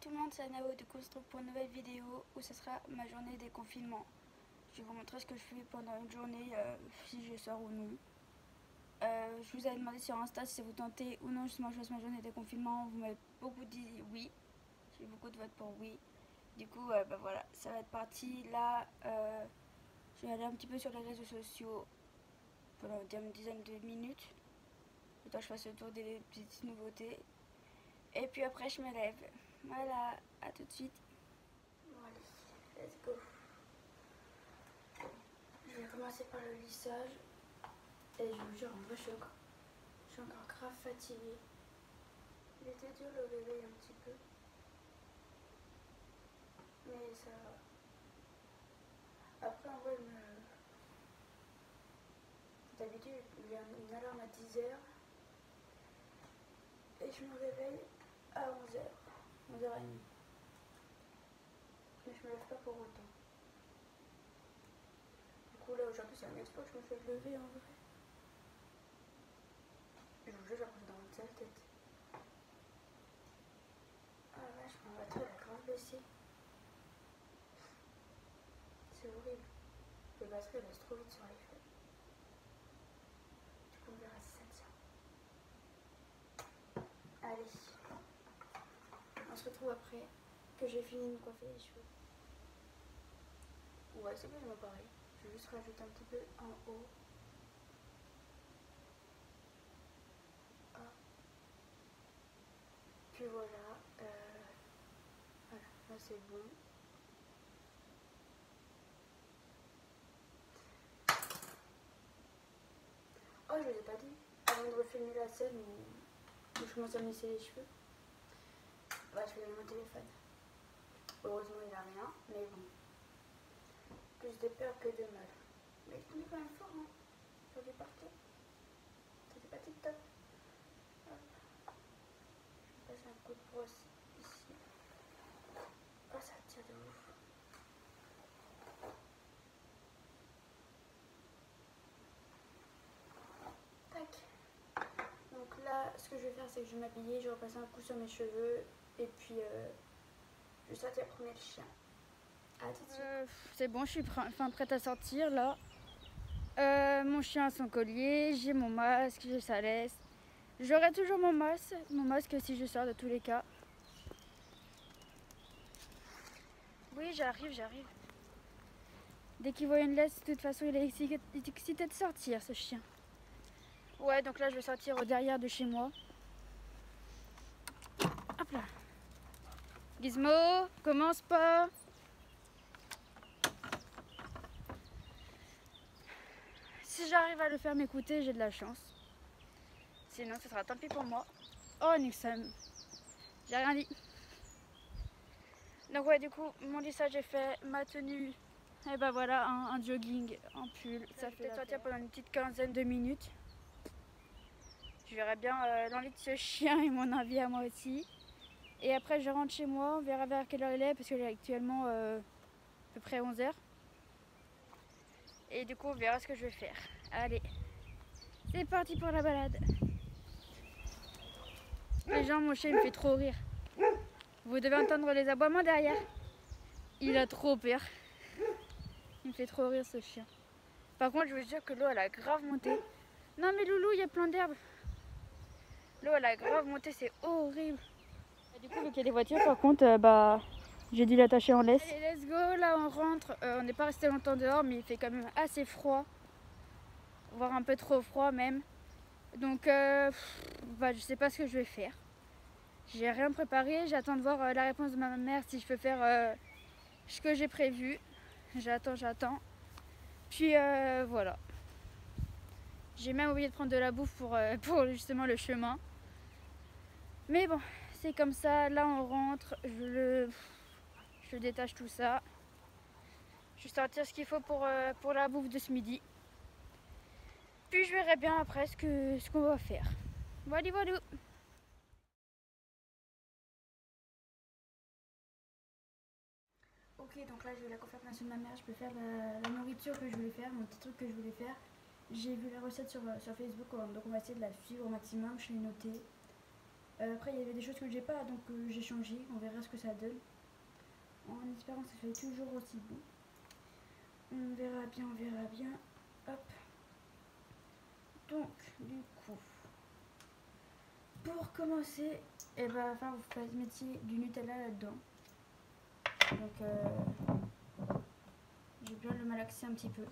tout le monde, c'est Nao de Construct pour une nouvelle vidéo où ce sera ma journée des confinements. Je vais vous montrer ce que je fais pendant une journée, si je sors ou non. Je vous avais demandé sur Insta si ça vous tentait ou non justement je fasse ma journée des confinements. Vous m'avez beaucoup dit oui. J'ai eu beaucoup de votes pour oui. Du coup, bah voilà, ça va être parti. Là, je vais aller un petit peu sur les réseaux sociaux pendant une dizaine de minutes. Le temps que je fasse le tour des petites nouveautés. Et puis après, je me lève. Voilà, à tout de suite. Bon, allez, let's go. Je vais commencer par le lissage. Et je vous jure, en vrai, je suis encore grave fatiguée. Il était dur le réveil un petit peu. Mais ça va. Après, en vrai, d'habitude, il y a une alarme à 10h. Et je me réveille à 11h. 11h30. Mais je me lève pas pour autant. Du coup, là, aujourd'hui, c'est la première fois que je me fais lever en vrai. Je vous jure, j'ai l'impression d'avoir une sale tête. Ah la vache, ma batterie elle a grave baissé. C'est horrible. Les batteries elles baissent trop vite sur l'iPhone. Du coup, on verra si ça tient. Allez. On se retrouve après que j'ai fini de me coiffer les cheveux. Ouais, c'est plus ou moins pareil. Je vais juste rajouter un petit peu en haut. Puis voilà. Voilà, là c'est bon. Oh, je vous ai pas dit. Avant de refilmer la scène où je commence à me laisser les cheveux, bah, je vais mon téléphone. Heureusement, il a rien, mais bon. Plus de peur que de mal. Mais il est quand même fort, hein. Sur du parquet. C'était pas tip top. Hop. Je vais passer un coup de brosse ici. Oh, ça tire de ouf. Tac. Donc là, ce que je vais faire, c'est que je vais m'habiller, je vais repasser un coup sur mes cheveux. Et puis, je vais sortir promener le chien. À tout de suite. C'est bon, je suis prête à sortir là. Mon chien a son collier, j'ai mon masque, j'ai sa laisse. J'aurai toujours mon masque si je sors de tous les cas. Oui, j'arrive. Dès qu'il voit une laisse, de toute façon, il est excité de sortir, ce chien. Ouais, donc là, je vais sortir au derrière de chez moi. Hop là. Gizmo, commence pas. Si j'arrive à le faire m'écouter, j'ai de la chance. Sinon, ce sera tant pis pour moi. Oh, Nixon. J'ai rien dit. Donc ouais, du coup, mon lissage est fait, ma tenue, et ben voilà, un jogging, un pull. Ça fait peut-être sortir pendant une petite quinzaine de minutes. Je verrai bien l'envie de ce chien et mon envie à moi aussi. Et après, je rentre chez moi, on verra vers quelle heure il est, parce qu'il est actuellement à peu près 11h. Et du coup, on verra ce que je vais faire. Allez, c'est parti pour la balade. Les gens, mon chien il me fait trop rire. Vous devez entendre les aboiements derrière. Il a trop peur. Il me fait trop rire ce chien. Par contre, je vous jure que l'eau elle a grave monté. Non mais Loulou, il y a plein d'herbes. L'eau elle a grave monté, c'est horrible. Et du coup, vu qu'il y a des voitures, par contre, j'ai dû l'attacher en laisse. Allez, let's go, là on rentre. On n'est pas resté longtemps dehors, mais il fait quand même assez froid. Voire un peu trop froid même. Donc, je sais pas ce que je vais faire. J'ai rien préparé, j'attends de voir la réponse de ma mère si je peux faire ce que j'ai prévu. J'attends. Puis voilà. J'ai même oublié de prendre de la bouffe pour justement le chemin. Mais bon, c'est comme ça. Là, on rentre. Je détache tout ça. Je vais sortir ce qu'il faut pour la bouffe de ce midi. Puis je verrai bien après ce qu'on va faire. Voilà. Ok, donc là j'ai eu la confirmation de ma mère, je peux faire la nourriture que je voulais faire, mon petit truc que je voulais faire. J'ai vu la recette sur Facebook, donc on va essayer de la suivre au maximum, je l'ai notée. Après il y avait des choses que j'ai pas, donc j'ai changé, on verra ce que ça donne. En espérant que ça soit toujours aussi bon. On verra bien, on verra bien. Hop. Donc, du coup, pour commencer, eh ben, enfin, vous mettiez du Nutella là-dedans. Donc, je vais bien le malaxer un petit peu.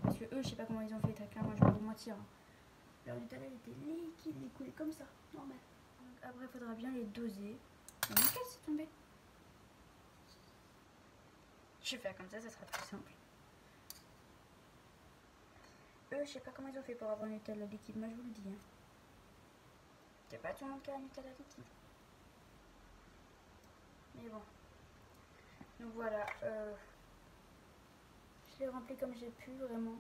Parce que eux, je sais pas comment ils ont fait, très clairement, je vais pas vous mentir. Hein. Leur Nutella il était liquide, il coulait comme ça, normal. Donc, après, il faudra bien les doser. Oh, nickel, c'est tombé. Je vais faire comme ça sera plus simple. Eux, je sais pas comment ils ont fait pour avoir un Nutella liquide, moi je vous le dis. Hein. C'est pas tout le monde qui a un Nutella liquide. Mais bon. Donc voilà. Je les remplis comme j'ai pu, vraiment.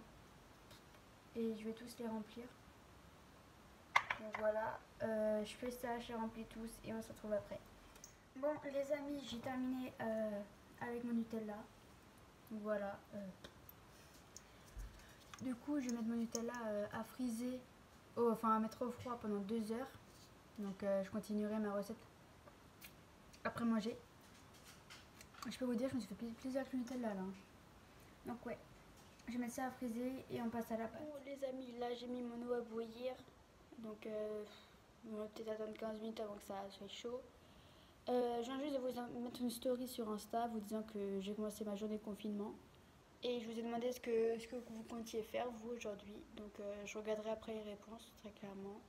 Et je vais tous les remplir. Donc voilà. Je fais ça, je les remplis tous et on se retrouve après. Bon, les amis, j'ai terminé avec mon Nutella. Donc voilà. Du coup, je vais mettre mon Nutella à friser, enfin à mettre au froid pendant 2 heures. Donc je continuerai ma recette après manger. Je peux vous dire, je me suis fait plaisir avec le Nutella là. Donc ouais, je vais mettre ça à friser et on passe à la pâte. Bon les amis, là j'ai mis mon eau à bouillir. Donc on va peut-être attendre 15 minutes avant que ça soit chaud. Je viens juste de vous mettre une story sur Insta vous disant que j'ai commencé ma journée de confinement. Et je vous ai demandé ce que vous comptiez faire vous aujourd'hui. Donc je regarderai après les réponses très clairement.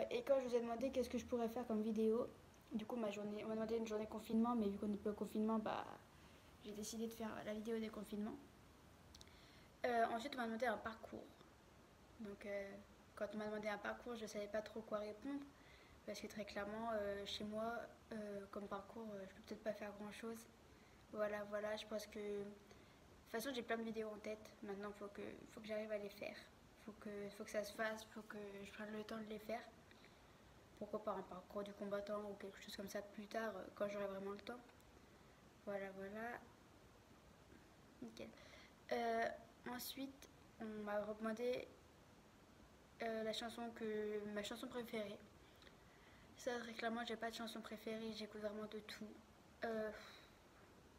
Et quand je vous ai demandé qu'est-ce que je pourrais faire comme vidéo, du coup on m'a demandé une journée de confinement, mais vu qu'on n'est pas au confinement, bah, j'ai décidé de faire la vidéo des confinements. Ensuite on m'a demandé un parcours. Donc quand on m'a demandé un parcours, je ne savais pas trop quoi répondre. Parce que très clairement, chez moi, comme parcours, je peux peut-être pas faire grand-chose. Voilà, je pense que... De toute façon, j'ai plein de vidéos en tête. Maintenant, il faut que j'arrive à les faire. Faut que ça se fasse, faut que je prenne le temps de les faire. Pourquoi pas un parcours du combattant ou quelque chose comme ça plus tard, quand j'aurai vraiment le temps. Voilà. Nickel. Ensuite, on m'a demandé ma chanson préférée. Ça, très clairement, j'ai pas de chanson préférée, j'écoute vraiment de tout.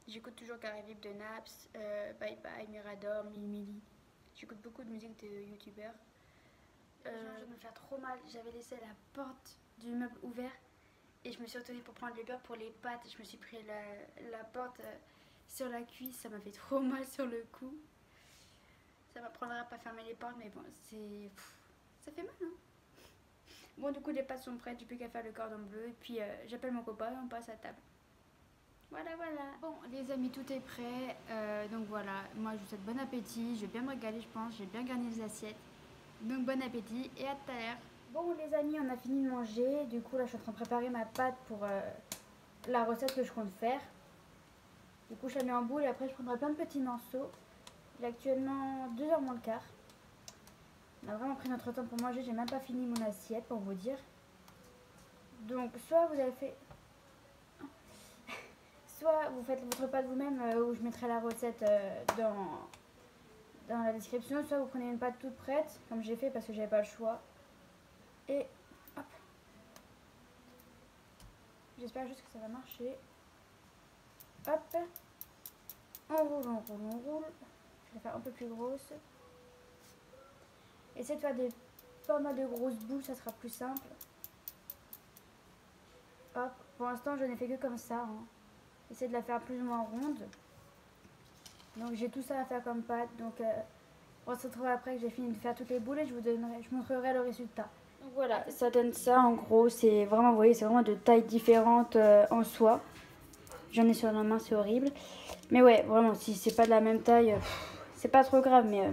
J'écoute toujours Carré Vip de Naps, Bye Bye, Mirador, Mili. J'écoute beaucoup de musique de youtubeurs. Je viens de me faire trop mal, j'avais laissé la porte du meuble ouverte et je me suis retournée pour prendre le beurre pour les pâtes. Je me suis pris la porte sur la cuisse, ça m'a fait trop mal sur le cou. Ça m'apprendra à pas fermer les portes, mais bon, ça fait mal, hein. Bon, du coup, les pâtes sont prêtes, j'ai plus qu'à faire le cordon bleu. Et puis, j'appelle mon copain et on passe à table. Voilà. Bon, les amis, tout est prêt. Donc voilà, moi, je vous souhaite bon appétit. Je vais bien me régaler, je pense. J'ai bien garni les assiettes. Donc, bon appétit et à tout à l'heure. Bon, les amis, on a fini de manger. Du coup, là, je suis en train de préparer ma pâte pour la recette que je compte faire. Du coup, je la mets en boule et après, je prendrai plein de petits morceaux. Il est actuellement 2h moins le quart. On a vraiment pris notre temps pour manger, j'ai même pas fini mon assiette pour vous dire. Donc soit vous avez fait... soit vous faites votre pâte vous-même où je mettrai la recette dans la description, soit vous prenez une pâte toute prête, comme j'ai fait parce que j'avais pas le choix. Et hop. J'espère juste que ça va marcher. Hop. On roule. Je vais la faire un peu plus grosse. Essayez de faire pas mal de grosses boules, ça sera plus simple. Hop, pour l'instant je n'ai fait que comme ça. Hein. Essayez de la faire plus ou moins ronde. Donc j'ai tout ça à faire comme pâte. Donc on se retrouve après que j'ai fini de faire toutes les boules et je vous montrerai le résultat. Donc voilà, ça donne ça en gros. C'est vraiment, vous voyez, c'est vraiment de tailles différentes en soi. J'en ai sur la main, c'est horrible. Mais ouais, vraiment, si c'est pas de la même taille, c'est pas trop grave. Mais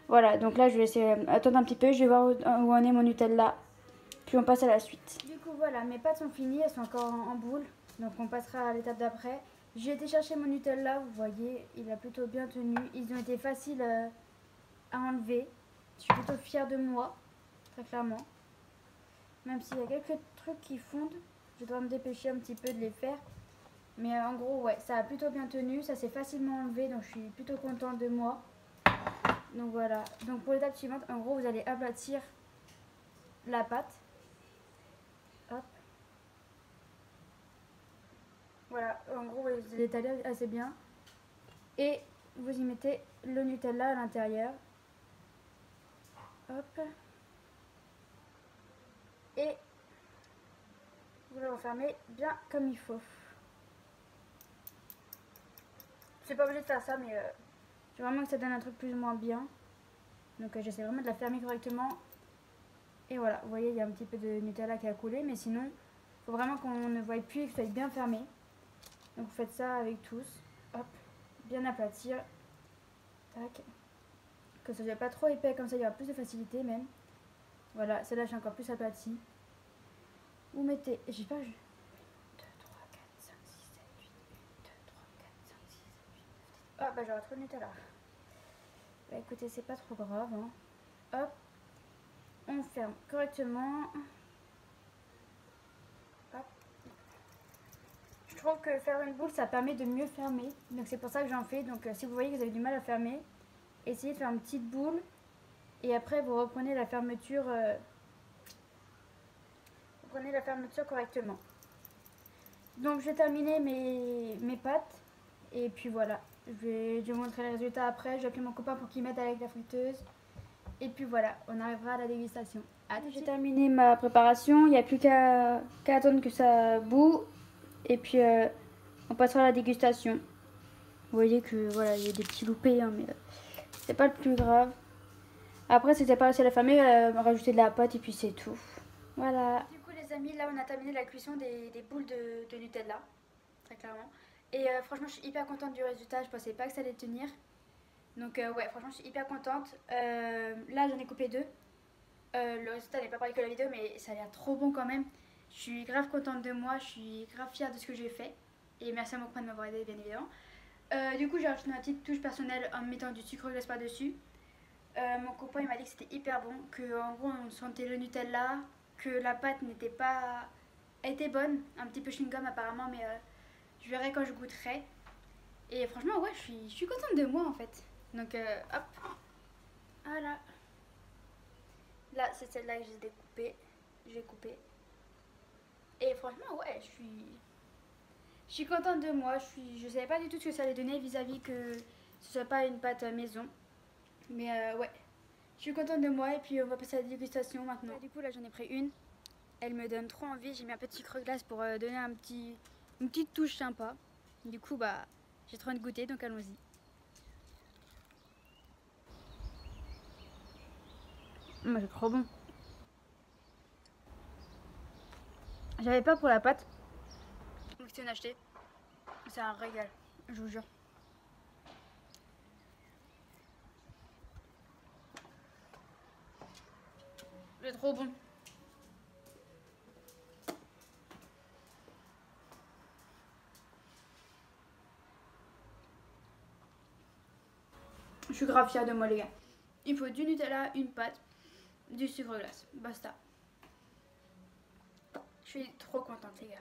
voilà, donc là je vais laisser attendre un petit peu. Je vais voir où en est mon Nutella. Puis on passe à la suite. Du coup voilà, mes pâtes sont finies, elles sont encore en boule. Donc on passera à l'étape d'après. J'ai été chercher mon Nutella, vous voyez, il a plutôt bien tenu. Ils ont été faciles à enlever. Je suis plutôt fière de moi, très clairement. Même s'il y a quelques trucs qui fondent, je dois me dépêcher un petit peu de les faire. Mais en gros, ouais, ça a plutôt bien tenu, ça s'est facilement enlevé, donc je suis plutôt contente de moi. Donc voilà, donc pour l'étape suivante, en gros, vous allez aplatir la pâte. Voilà, en gros, vous l'étalez assez bien. Et vous y mettez le Nutella à l'intérieur. Hop. Et vous le refermez bien comme il faut. C'est pas obligé de faire ça, mais je veux vraiment que ça donne un truc plus ou moins bien. Donc j'essaie vraiment de la fermer correctement. Et voilà, vous voyez, il y a un petit peu de Nutella qui a coulé, mais sinon, il faut vraiment qu'on ne voie plus et que ça soit bien fermé. Donc vous faites ça avec tous. Hop, bien aplatir. Tac. Que ça ne soit pas trop épais, comme ça il y aura plus de facilité même. Voilà, celle-là je suis encore plus aplatie. Vous mettez, j'ai pas, 1, 2, 3, 4, 5, 6, 7, 8, 1, 2, 3, 4, 5, 6, 7, 8, 9, 10. Ah bah j'aurais trop de Nutella. Bah écoutez, c'est pas trop grave. Hein. Hop, on ferme correctement. Hop. Je trouve que faire une boule, ça permet de mieux fermer. Donc c'est pour ça que j'en fais. Donc si vous voyez que vous avez du mal à fermer, essayez de faire une petite boule. Et après, vous reprenez la fermeture, correctement. Donc, je vais terminer mes pâtes. Et puis voilà. Je vais vous montrer les résultats après. Je vais appeler mon copain pour qu'il m'aide avec la friteuse. Et puis voilà, on arrivera à la dégustation. J'ai terminé ma préparation. Il n'y a plus qu'à attendre que ça bout. Et puis, on passera à la dégustation. Vous voyez que voilà, il y a des petits loupés, hein, mais c'est pas le plus grave. Après, si t'as pas réussi à la fermer, rajouter de la pâte et puis c'est tout. Voilà. Du coup, les amis, là, on a terminé la cuisson des boules de Nutella, très clairement. Et franchement, je suis hyper contente du résultat. Je pensais pas que ça allait tenir. Donc, ouais, franchement, je suis hyper contente. Là, j'en ai coupé 2. Le résultat n'est pas pareil que la vidéo, mais ça a l'air trop bon quand même. Je suis grave contente de moi. Je suis grave fière de ce que j'ai fait. Et merci à mon copain de m'avoir aidé, bien évidemment. Du coup, j'ai rajouté ma petite touche personnelle en mettant du sucre glace par-dessus. Mon copain il m'a dit que c'était hyper bon, que en gros on sentait le Nutella, que la pâte n'était pas... était bonne, un petit peu chewing-gum apparemment, mais je verrai quand je goûterai. Et franchement ouais, je suis contente de moi en fait. Donc hop, voilà. Là c'est celle-là que j'ai découpée, j'ai coupé. Et franchement ouais, je suis contente de moi, je savais pas du tout ce que ça allait donner vis-à-vis que ce soit pas une pâte maison. Mais ouais, je suis contente de moi et puis on va passer à la dégustation maintenant. Du coup là j'en ai pris une, elle me donne trop envie, j'ai mis un peu de sucre glace pour donner une petite touche sympa. Du coup bah j'ai trop envie de goûter donc allons-y. C'est trop bon. J'avais peur pour la pâte, donc c'est une achetée. C'est un régal, je vous jure. C'est trop bon. Je suis grave fière de moi les gars. Il faut du Nutella, une pâte, du sucre glace, basta. Je suis trop contente les gars.